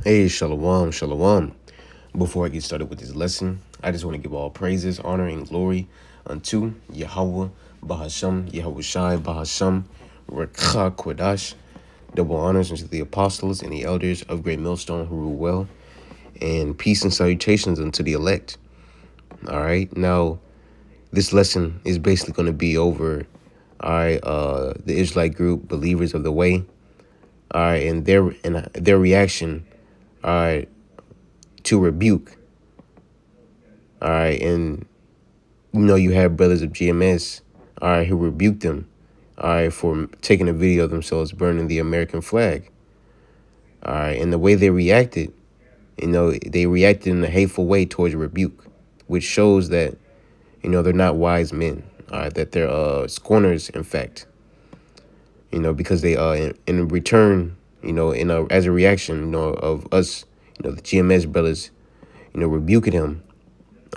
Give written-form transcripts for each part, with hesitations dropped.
Hey, shalom, shalom. Before I get started with this lesson, I just want to give all praises, honor, and glory unto Yahweh, Bahasham, Yahweh Shai, Bahasham, Rekha Kodash. Double honors unto the apostles and the elders of Great Millstone who rule well, and peace and salutations unto the elect. All right, now this lesson is basically going to be over, the Israelite group, believers of the way, and their reaction, all right, to rebuke. All right, and you have brothers of GMS, all right, who rebuked them, all right, for taking a video of themselves burning the American flag. All right, and the way they reacted, they reacted in a hateful way towards rebuke, which shows that, they're not wise men, all right, that they're scorners, in fact, because they in return, as a reaction, of us, the GMS brothers, rebuking him.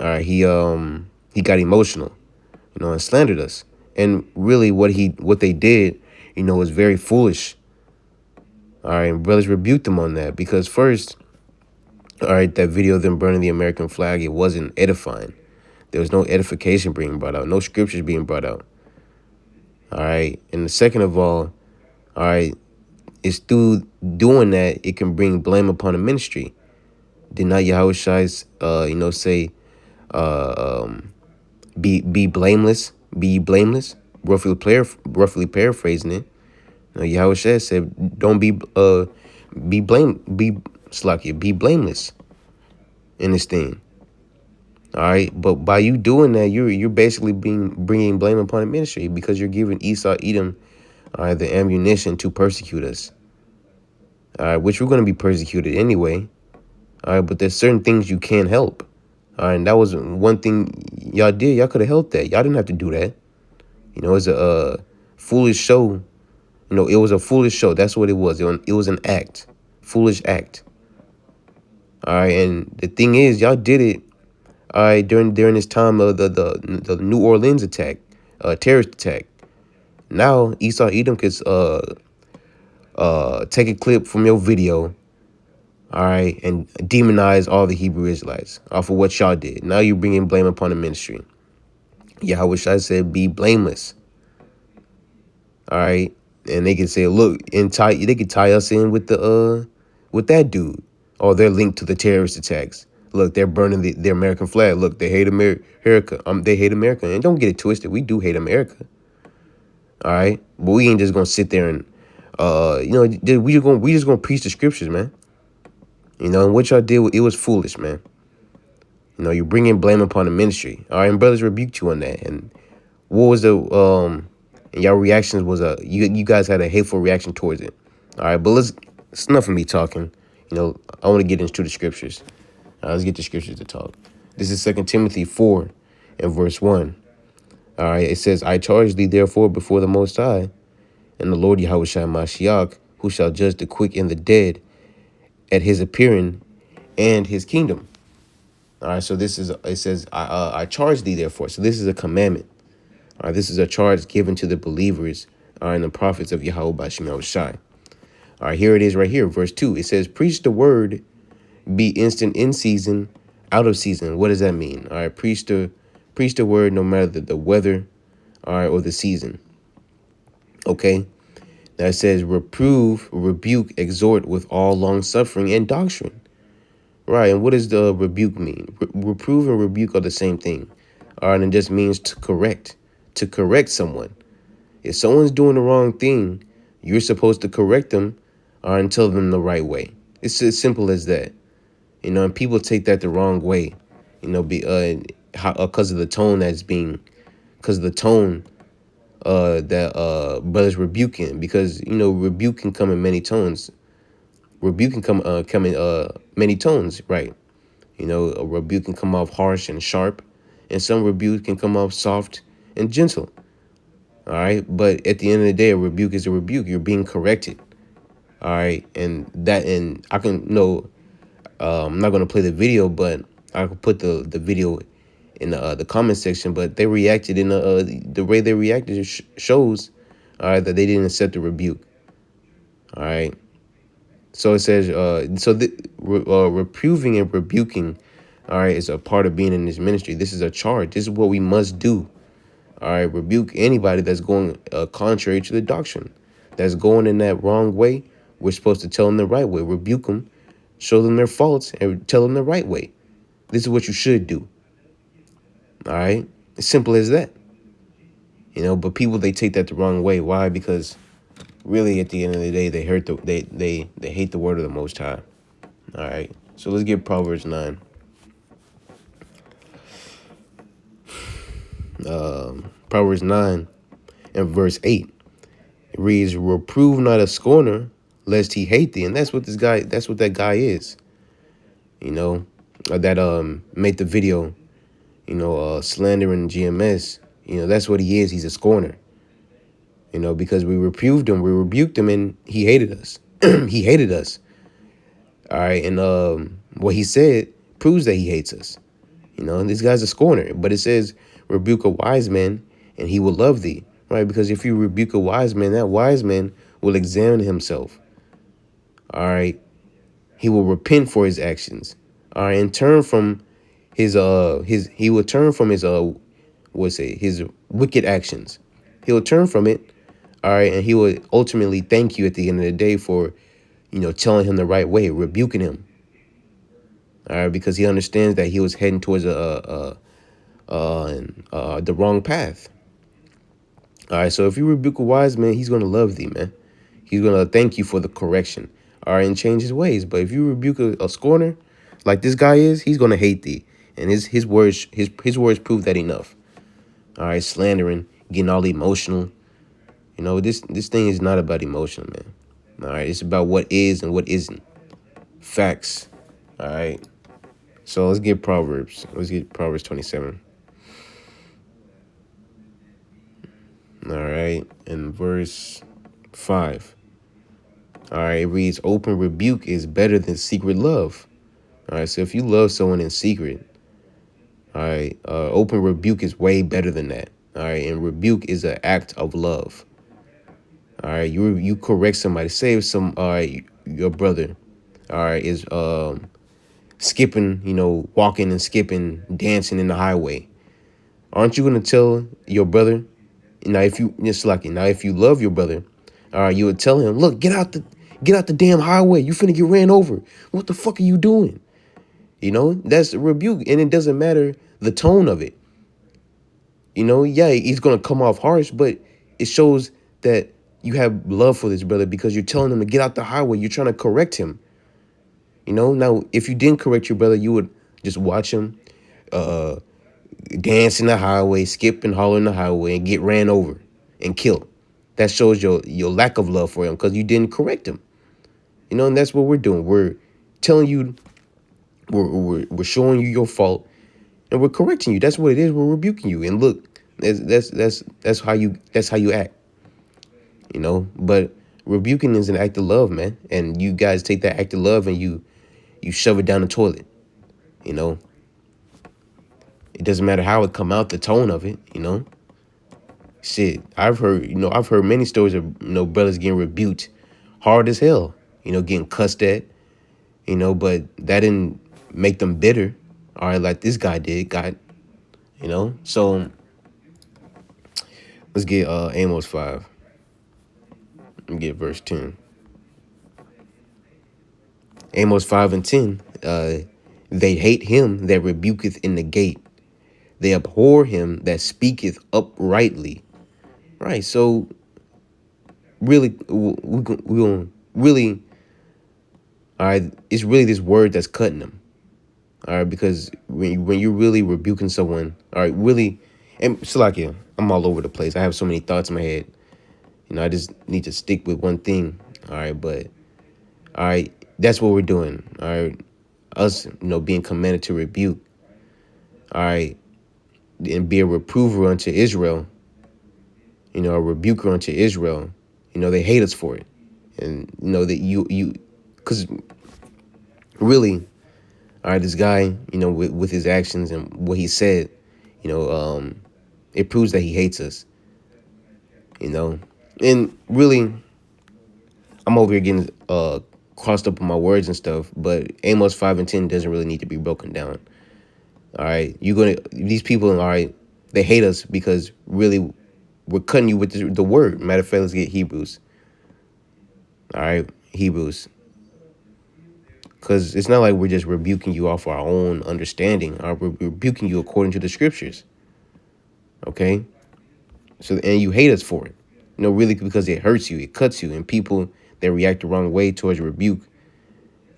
All right, he got emotional, and slandered us. And really, what they did, was very foolish. All right, and brothers rebuked them on that because first, all right, that video of them burning the American flag, it wasn't edifying. There was no edification being brought out, no scriptures being brought out. All right, and the second of all right, it's through doing that it can bring blame upon the ministry. Did not Yahweh Shai's, say, be blameless, be blameless. Roughly paraphrasing it. Yahweh Shai said, "Don't be blameless in this thing." All right, but by you doing that, you're basically bringing blame upon the ministry because you're giving Esau, Edom, all right, the ammunition to persecute us. All right, which we're going to be persecuted anyway. All right, but there's certain things you can't help. All right, and that was one thing y'all did. Y'all could have helped that. Y'all didn't have to do that. It's a foolish show. It was a foolish show. That's what it was. It was an act, foolish act. All right, and the thing is, y'all did it. All right, during this time of the New Orleans attack, terrorist attack. Now Esau Edom could take a clip from your video, all right, and demonize all the Hebrew Israelites off of what y'all did. Now you're bringing blame upon the ministry. Yahweh Shai said, "Be blameless." All right, and they can say, "Look," they could tie us in with with that dude, or they're linked to the terrorist attacks. Look, they're burning the American flag. Look, they hate America. They hate America, and don't get it twisted. We do hate America. All right, but we ain't just gonna sit there and we just gonna preach the scriptures, man. And what y'all did, it was foolish, man. You're bringing blame upon the ministry. All right, and brothers rebuked you on that. And what was and y'all reactions was you guys had a hateful reaction towards it. All right, but it's enough of me talking. I want to get into the scriptures. Let's get the scriptures to talk. This is 2 Timothy 4 and verse 1. All right, it says, "I charge thee therefore before the Most High, and the Lord Yahweh Shai Mashiach, who shall judge the quick and the dead at his appearing and his kingdom." All right, so it says, I charge thee therefore. So this is a commandment. All right, this is a charge given to the believers, and the prophets of Yahweh Bashim Yahweh Shai. All right, here it is right here, verse 2. It says, "Preach the word, be instant in season, out of season." What does that mean? All right, preach the word no matter the weather, all right, or the season. Okay. Now it says, "Reprove, rebuke, exhort with all long suffering and doctrine." Right, and what does the rebuke mean? Reprove and rebuke are the same thing. All right, and it just means to correct someone. If someone's doing the wrong thing, you're supposed to correct them, and tell them the right way. It's as simple as that. And people take that the wrong way, because of the tone that brothers rebuking, because rebuke can come in many tones. Rebuke can come in many tones, right? A rebuke can come off harsh and sharp, and some rebuke can come off soft and gentle. All right, but at the end of the day, a rebuke is a rebuke. You're being corrected. All right, and I can I'm not gonna play the video, but I could put the video in the comment section. But they reacted in the way they reacted shows, all right, that they didn't accept the rebuke. All right. So it says, reproving and rebuking, all right, is a part of being in this ministry. This is a charge. This is what we must do. All right, rebuke anybody that's going contrary to the doctrine, that's going in that wrong way. We're supposed to tell them the right way. Rebuke them, show them their faults, and tell them the right way. This is what you should do. All right, as simple as that. But people, they take that the wrong way. Why? Because really, at the end of the day, they hate the word of the Most High. All right, so let's get Proverbs 9. Proverbs 9 and verse 8. It reads, "Reprove not a scorner, lest he hate thee." And that's what that guy is. That made the video, slandering GMS. That's what he is. He's a scorner. Because we reproved him, we rebuked him, and he hated us. He hated us. All right, and what he said proves that he hates us. And this guy's a scorner. But it says, rebuke a wise man, and he will love thee. Right? Because if you rebuke a wise man, that wise man will examine himself. All right. He will repent for his actions. All right, and turn from his he will turn from his his wicked actions. He'll turn from it. All right, and he will ultimately thank you at the end of the day for, telling him the right way, rebuking him. All right, because he understands that he was heading towards the wrong path. All right, so if you rebuke a wise man, he's gonna love thee, man. He's gonna thank you for the correction. All right, and change his ways. But if you rebuke a scorner, like this guy is, he's gonna hate thee, and his words prove that enough. All right, slandering, getting all emotional. This thing is not about emotion, man. All right, it's about what is and what isn't. Facts. All right. So let's get Proverbs. Let's get Proverbs 27. All right, and verse 5. All right, it reads, "Open rebuke is better than secret love." All right, so if you love someone in secret, all right, open rebuke is way better than that. All right, and rebuke is an act of love. All right, you correct somebody. Say if your brother, all right, is skipping, walking and skipping, dancing in the highway. Aren't you gonna tell your brother? Now, if you if you love your brother, all right, you would tell him, look, get out the damn highway. You finna get ran over. What the fuck are you doing? That's a rebuke, and it doesn't matter the tone of it. Yeah, he's gonna come off harsh, but it shows that you have love for this brother because you're telling him to get out the highway. You're trying to correct him. Now if you didn't correct your brother, you would just watch him dance in the highway, skip and holler in the highway, and get ran over and killed. That shows your lack of love for him because you didn't correct him. And that's what we're doing. We're telling you, we're showing you your fault, and we're correcting you. That's what it is. We're rebuking you. And look, that's how you act. But rebuking is an act of love, man. And you guys take that act of love and you shove it down the toilet. It doesn't matter how it come out, the tone of it. Shit, I've heard many stories of brothers getting rebuked hard as hell. Getting cussed at. But that didn't make them bitter. All right, like this guy did. So let's get Amos 5. Let me get verse 10. Amos 5 and 10. They hate him that rebuketh in the gate. They abhor him that speaketh uprightly. Right. So really, we're gonna really. All right, it's really this word that's cutting them. All right, because when you're really rebuking someone, all right, really, and Salakia, I'm all over the place. I have so many thoughts in my head. I just need to stick with one thing. All right, but all right, that's what we're doing. All right, us, being commanded to rebuke. All right, and be a reprover unto Israel. A rebuker unto Israel. They hate us for it, and that you, because really. All right, this guy, with his actions and what he said, it proves that he hates us, and really, I'm over here getting crossed up on my words and stuff, but Amos 5:10 doesn't really need to be broken down. All right, these people, all right, they hate us because really we're cutting you with the word. Matter of fact, let's get Hebrews. All right, Hebrews. Because it's not like we're just rebuking you off our own understanding. We're rebuking you according to the scriptures. Okay? So, and you hate us for it. Really because it hurts you, it cuts you. And people, they react the wrong way towards rebuke,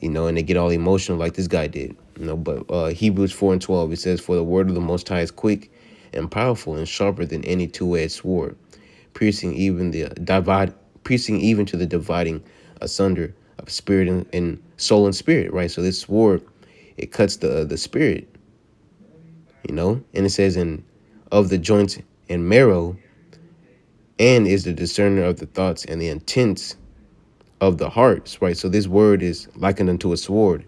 and they get all emotional like this guy did. But Hebrews 4:12, it says, "For the word of the Most High is quick and powerful and sharper than any two-edged sword, piercing even to the dividing asunder of spirit and soul and spirit," right? So this sword, it cuts the spirit, and it says, "And of the joints and marrow, and is the discerner of the thoughts and the intents of the hearts," right? So this word is likened unto a sword.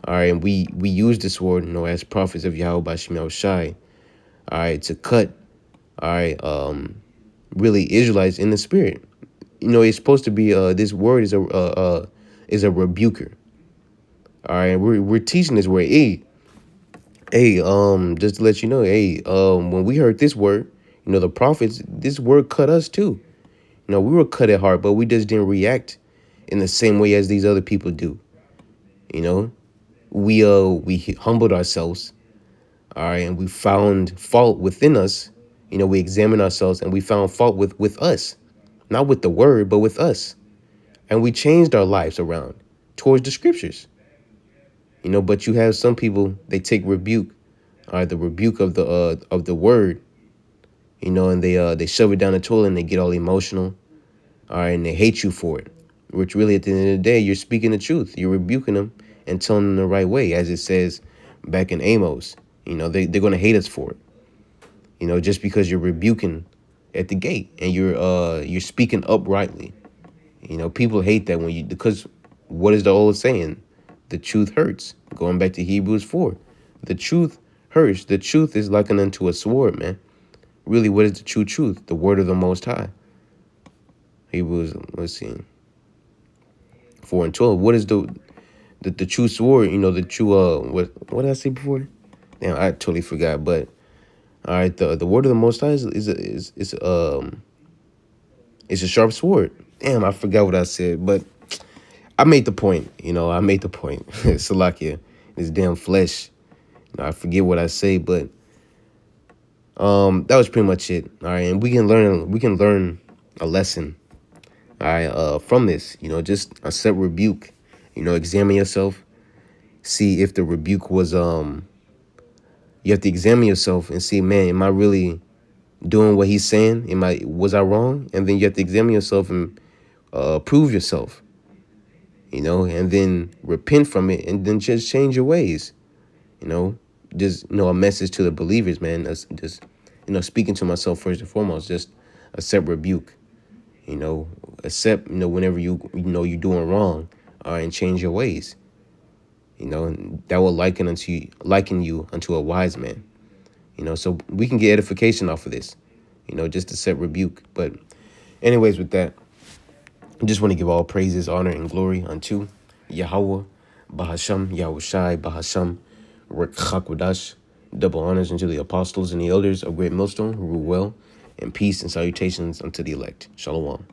All right, and we use the sword, as prophets of Yahweh by Shemel Shai, all right, to cut, all right, really Israelites in the spirit. It's supposed to be this word is a rebuker. All right, we're teaching this word. Hey, just to let you know, hey, when we heard this word, the prophets, this word cut us too. We were cut at heart, but we just didn't react in the same way as these other people do. We humbled ourselves, all right, and we found fault within us. We examined ourselves and we found fault with us, not with the word, but with us. And we changed our lives around towards the scriptures. But you have some people, they take rebuke, the rebuke of the word, and they shove it down the toilet and they get all emotional, all right, and they hate you for it. Which really, at the end of the day, you're speaking the truth. You're rebuking them and telling them the right way, as it says back in Amos. They're going to hate us for it. Just because you're rebuking at the gate and you're speaking uprightly. People hate that because what is the old saying? The truth hurts. Going back to Hebrews 4. The truth hurts. The truth is likened unto a sword, man. Really, what is the true truth? The word of the Most High. Hebrews, let's see, 4:12. What is the true sword? The true, what did I say before? Damn, I totally forgot. But, all right, the word of the Most High is a sharp sword. Damn, I forgot what I said, but I made the point. I made the point. Salakia, this damn flesh. I forget what I say, but that was pretty much it. All right, and we can learn a lesson. All right, from this. Just accept rebuke. Examine yourself. See if the rebuke was You have to examine yourself and see, man, am I really doing what he's saying? Was I wrong? And then you have to examine yourself and prove yourself. And then repent from it, and then just change your ways. Just a message to the believers, man. Just speaking to myself first and foremost. Just accept rebuke. Accept whenever you're doing wrong, and change your ways. And that will liken you unto a wise man. So we can get edification off of this. Just accept rebuke. But anyways, with that, I just want to give all praises, honor, and glory unto Yahweh, Bahasham, Yahushai, Bahasham, Rekhakwadash. Double honors unto the apostles and the elders of Great Millstone who rule well, and peace and salutations unto the elect. Shalom.